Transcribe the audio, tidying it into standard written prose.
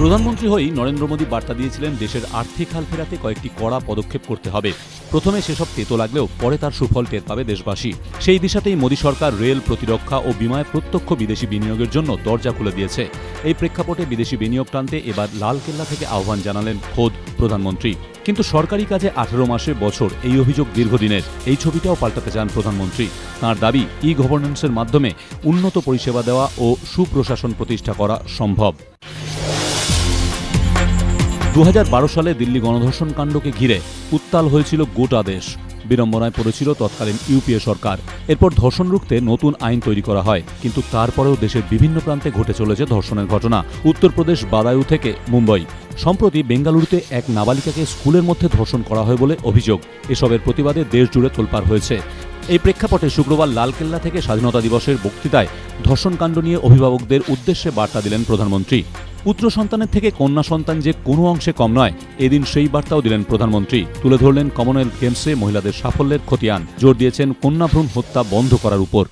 প্রধানমন্ত্রী হয়েই নরেন্দ্র মোদী বার্তা দিয়েছিলেন দেশের আর্থিক হাল ফেরাতে কয়েকটি কড়া পদক্ষেপ করতে হবে। প্রথমে সেসব তেতো লাগলেও পরে তার সুফল টের পাবে দেশবাসী। সেই দিশাতেই মোদী সরকার রেল, প্রতিরক্ষা ও বিমায় প্রত্যক্ষ বিদেশি বিনিয়োগের জন্য দরজা খুলে দিয়েছে। এই প্রেক্ষাপটে বিদেশি বিনিয়োগ টানতে এবার লালকেল্লা থেকে আহ্বান জানালেন খোদ প্রধানমন্ত্রী। কিন্তু সরকারি কাজে 18 মাসে বছর, এই অভিযোগ দীর্ঘদিনের। এই ছবিটাও পাল্টাতে চান প্রধানমন্ত্রী। তাঁর দাবি, ই গভর্নেন্সের মাধ্যমে উন্নত পরিষেবা দেওয়া ও সুপ্রশাসন প্রতিষ্ঠা করা সম্ভব। 2012 সালে দিল্লি গণধর্ষণ কাণ্ডকে ঘিরে উত্তাল হয়েছিল গোটা দেশ। বিড়ম্বনায় পড়েছিল তৎকালীন ইউপিএ সরকার। এরপর ধর্ষণ রুখতে নতুন আইন তৈরি করা হয়, কিন্তু তারপরেও দেশের বিভিন্ন প্রান্তে ঘটে চলেছে ধর্ষণের ঘটনা। উত্তরপ্রদেশ বাদায়ু থেকে মুম্বই। সম্প্রতি বেঙ্গালুরুতে এক নাবালিকাকে স্কুলের মধ্যে ধর্ষণ করা হয় বলে অভিযোগ। এসবের প্রতিবাদে দেশ জুড়ে তোলপাড় হয়েছে। এই প্রেক্ষাপটে শুক্রবার লালকেল্লা থেকে স্বাধীনতা দিবসের বক্তৃতায় ধর্ষণকাণ্ড নিয়ে অভিভাবকদের উদ্দেশ্যে বার্তা দিলেন প্রধানমন্ত্রী। পুত্র সন্তানের থেকে কন্যা সন্তান যে কোনো অংশে কম নয়, এদিন সেই বার্তাও দিলেন প্রধানমন্ত্রী। তুলে ধরলেন কমনওয়েলথ গেমসে মহিলাদের সাফল্যের খতিয়ান। জোর দিয়েছেন কন্যাভ্রূণ হত্যা বন্ধ করার উপর।